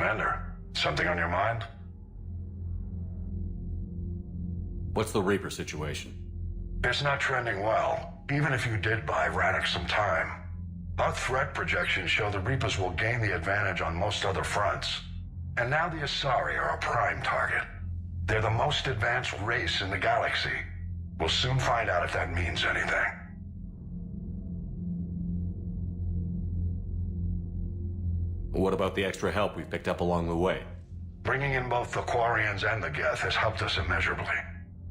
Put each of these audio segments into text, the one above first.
Commander. Something on your mind? What's the Reaper situation? It's not trending well, even if you did buy Rannoch some time. Our threat projections show the Reapers will gain the advantage on most other fronts. And now the Asari are a prime target. They're the most advanced race in the galaxy. We'll soon find out if that means anything. What about the extra help we've picked up along the way? Bringing in both the Quarians and the Geth has helped us immeasurably.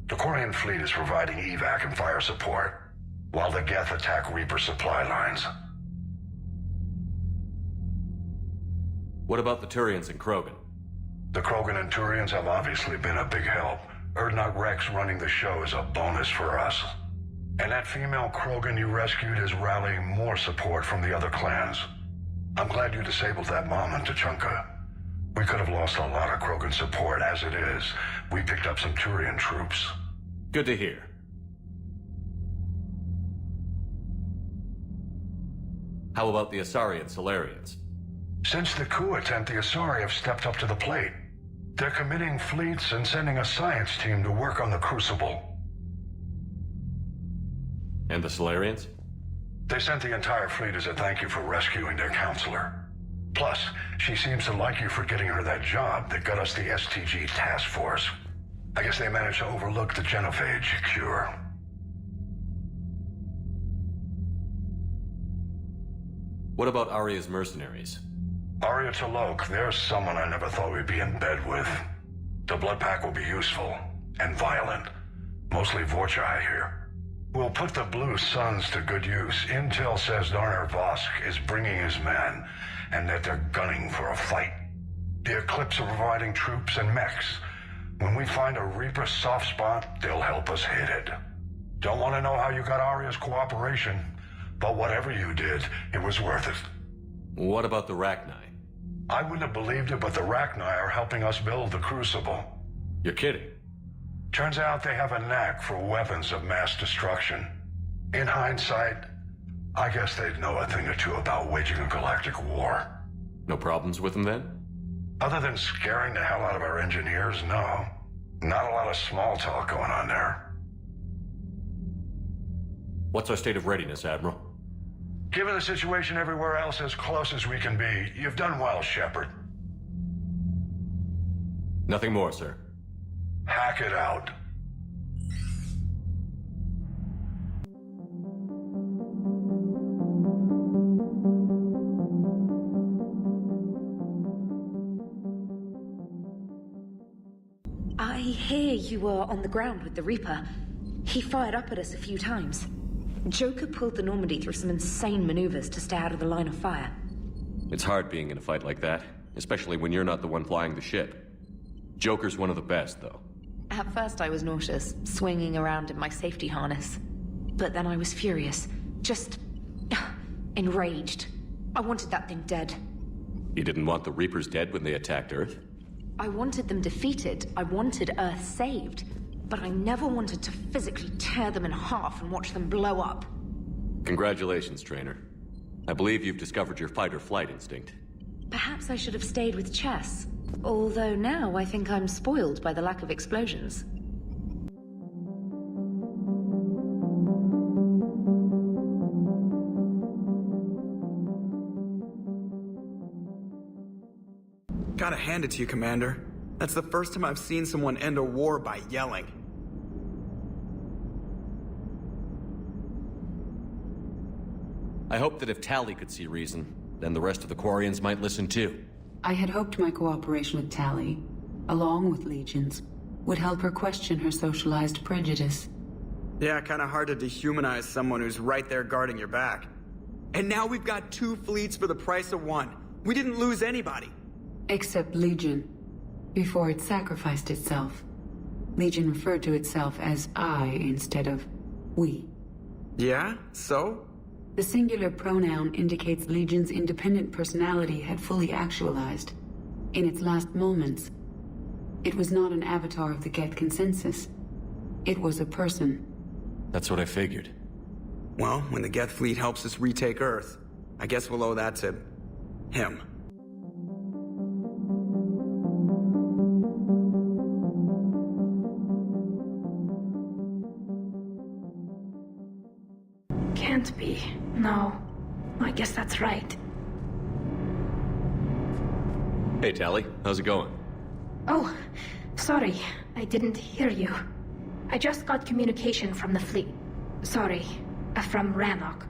The Quarian fleet is providing evac and fire support, while the Geth attack Reaper supply lines. What about the Turians and Krogan? The Krogan and Turians have obviously been a big help. Urdnot Rex running the show is a bonus for us. And that female Krogan you rescued is rallying more support from the other clans. I'm glad you disabled that mom in Tuchanka. We could have lost a lot of Krogan support. As it is, we picked up some Turian troops. Good to hear. How about the Asari and Solarians? Since the coup attempt, the Asari have stepped up to the plate. They're committing fleets and sending a science team to work on the Crucible. And the Solarians? They sent the entire fleet as a thank you for rescuing their counselor. Plus, she seems to like you for getting her that job that got us the STG task force. I guess they managed to overlook the genophage cure. What about Arya's mercenaries? Arya T'Lok, there's someone I never thought we'd be in bed with. The Blood Pack will be useful, and violent. Mostly Vorcha, I hear. We'll put the Blue Suns to good use. Intel says Darner Vosk is bringing his men, and that they're gunning for a fight. The Eclipse are providing troops and mechs. When we find a Reaper soft spot, they'll help us hit it. Don't want to know how you got Arya's cooperation, but whatever you did, it was worth it. What about the Rachni? I wouldn't have believed it, but the Rachni are helping us build the Crucible. You're kidding. Turns out they have a knack for weapons of mass destruction. In hindsight, I guess they'd know a thing or two about waging a galactic war. No problems with them then? Other than scaring the hell out of our engineers, no. Not a lot of small talk going on there. What's our state of readiness, Admiral? Given the situation everywhere else, as close as we can be, you've done well, Shepard. Nothing more, sir. Hackett out. I hear you were on the ground with the Reaper. He fired up at us a few times. Joker pulled the Normandy through some insane maneuvers to stay out of the line of fire. It's hard being in a fight like that, especially when you're not the one flying the ship. Joker's one of the best, though. At first I was nauseous, swinging around in my safety harness. But then I was furious. Just enraged. I wanted that thing dead. You didn't want the Reapers dead when they attacked Earth? I wanted them defeated. I wanted Earth saved. But I never wanted to physically tear them in half and watch them blow up. Congratulations, Traynor. I believe you've discovered your fight-or-flight instinct. Perhaps I should have stayed with chess. Although now I think I'm spoiled by the lack of explosions. Gotta hand it to you, Commander. That's the first time I've seen someone end a war by yelling. I hope that if Tali could see reason, then the rest of the Quarians might listen too. I had hoped my cooperation with Tali, along with Legions, would help her question her socialized prejudice. Yeah, kinda hard to dehumanize someone who's right there guarding your back. And now we've got 2 fleets for the price of 1. We didn't lose anybody. Except Legion. Before it sacrificed itself, Legion referred to itself as I instead of we. Yeah? So? The singular pronoun indicates Legion's independent personality had fully actualized. In its last moments, it was not an avatar of the Geth consensus. It was a person. That's what I figured. Well, when the Geth fleet helps us retake Earth, I guess we'll owe that to him. can't be. No. I guess that's right. Hey, Tali. How's it going? Oh, sorry. I didn't hear you. I just got communication from the fleet. Sorry. From Rannoch.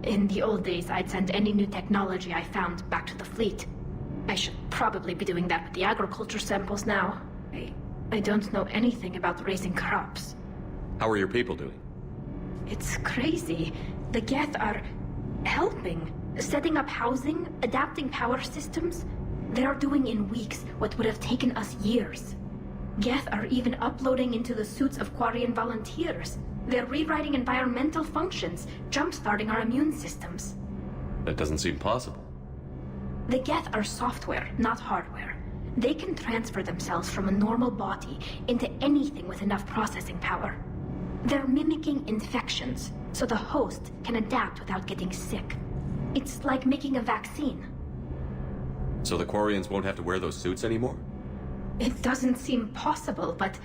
In the old days, I'd send any new technology I found back to the fleet. I should probably be doing that with the agriculture samples now. I don't know anything about raising crops. How are your people doing? It's crazy. The Geth are helping. Setting up housing, adapting power systems. They are doing in weeks what would have taken us years. Geth are even uploading into the suits of Quarian volunteers. They're rewriting environmental functions, jump-starting our immune systems. That doesn't seem possible. The Geth are software, not hardware. They can transfer themselves from a normal body into anything with enough processing power. They're mimicking infections, so the host can adapt without getting sick. It's like making a vaccine. So the Quarians won't have to wear those suits anymore? It doesn't seem possible, but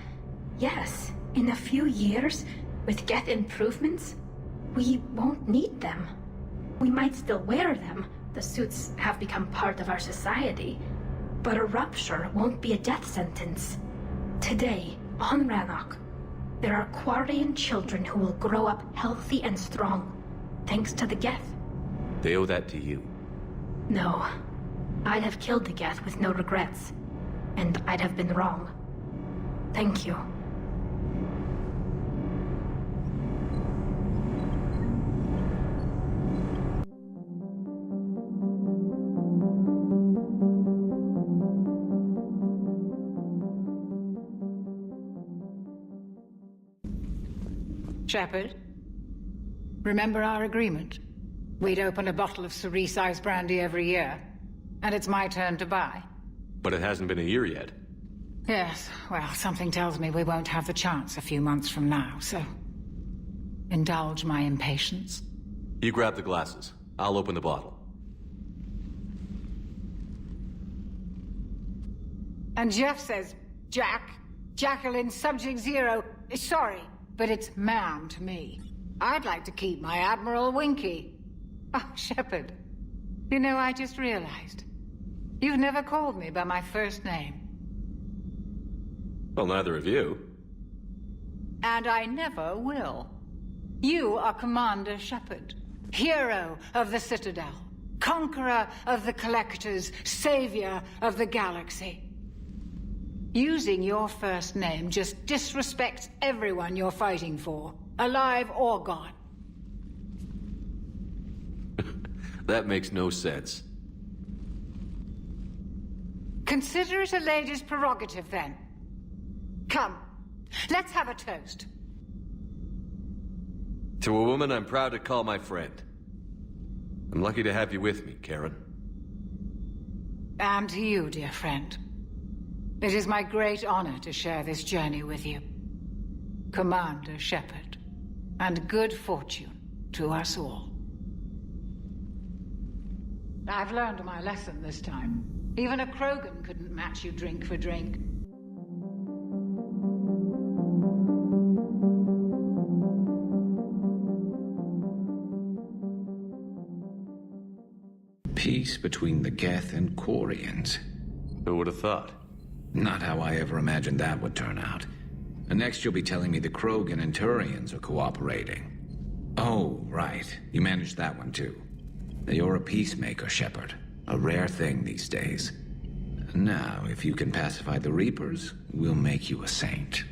yes, in a few years, with Geth improvements, we won't need them. We might still wear them. The suits have become part of our society. But a rupture won't be a death sentence. Today, on Rannoch, there are Quarian children who will grow up healthy and strong, thanks to the Geth. They owe that to you. No. I'd have killed the Geth with no regrets. And I'd have been wrong. Thank you. Shepard, remember our agreement? We'd open a bottle of cerise ice brandy every year, and it's my turn to buy. But it hasn't been a year yet. Yes, well, something tells me we won't have the chance a few months from now, so... indulge my impatience. You grab the glasses. I'll open the bottle. And Jeff says, Jacqueline, Subject Zero, sorry, but it's ma'am to me. I'd like to keep my Admiral Winky. Oh, Shepard, you know, I just realized. You've never called me by my first name. Well, neither of you. And I never will. You are Commander Shepard, hero of the Citadel, conqueror of the Collectors, savior of the galaxy. Using your first name just disrespects everyone you're fighting for, alive or gone. That makes no sense. Consider it a lady's prerogative, then. Come, let's have a toast. To a woman I'm proud to call my friend. I'm lucky to have you with me, Karen. And to you, dear friend. It is my great honor to share this journey with you. Commander Shepard. And good fortune to us all. I've learned my lesson this time. Even a Krogan couldn't match you drink for drink. Peace between the Geth and Quarians. Who would have thought? Not how I ever imagined that would turn out. And next you'll be telling me the Krogan and Turians are cooperating. Oh, right. You managed that one too. You're a peacemaker, Shepard. A rare thing these days. Now, if you can pacify the Reapers, we'll make you a saint.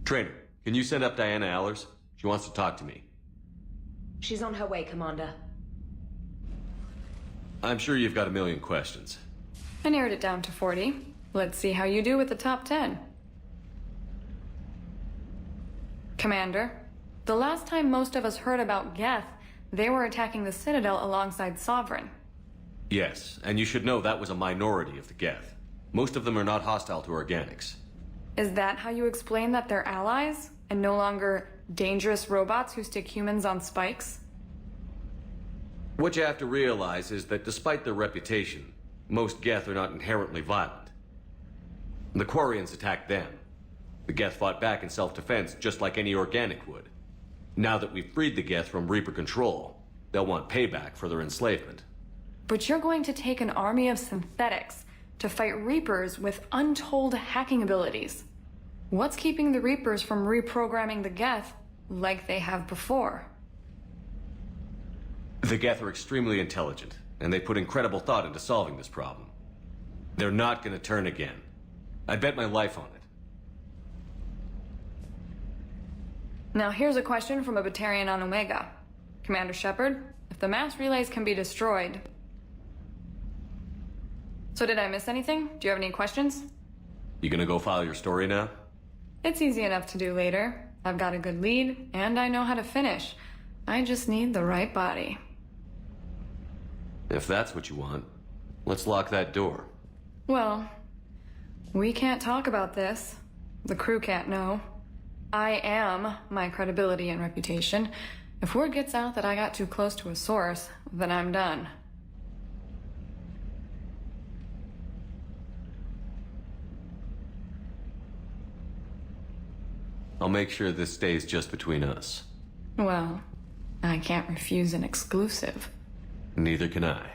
Traynor, can you send up Diana Allers? She wants to talk to me. She's on her way, Commander. I'm sure you've got a million questions. I narrowed it down to 40. Let's see how you do with the top 10. Commander, the last time most of us heard about Geth, they were attacking the Citadel alongside Sovereign. Yes, and you should know that was a minority of the Geth. Most of them are not hostile to organics. Is that how you explain that they're allies, and no longer dangerous robots who stick humans on spikes? What you have to realize is that despite their reputation, most Geth are not inherently violent. The Quarians attacked them. The Geth fought back in self-defense just like any organic would. Now that we've freed the Geth from Reaper control, they'll want payback for their enslavement. But you're going to take an army of synthetics to fight Reapers with untold hacking abilities. What's keeping the Reapers from reprogramming the Geth like they have before? The Geth are extremely intelligent, and they put incredible thought into solving this problem. They're not gonna turn again. I bet my life on it. Now here's a question from a Batarian on Omega. Commander Shepard, if the mass relays can be destroyed... So did I miss anything? Do you have any questions? You gonna go file your story now? It's easy enough to do later. I've got a good lead, and I know how to finish. I just need the right body. If that's what you want, let's lock that door. Well, we can't talk about this. The crew can't know. I am my credibility and reputation. If word gets out that I got too close to a source, then I'm done. I'll make sure this stays just between us. Well, I can't refuse an exclusive. Neither can I.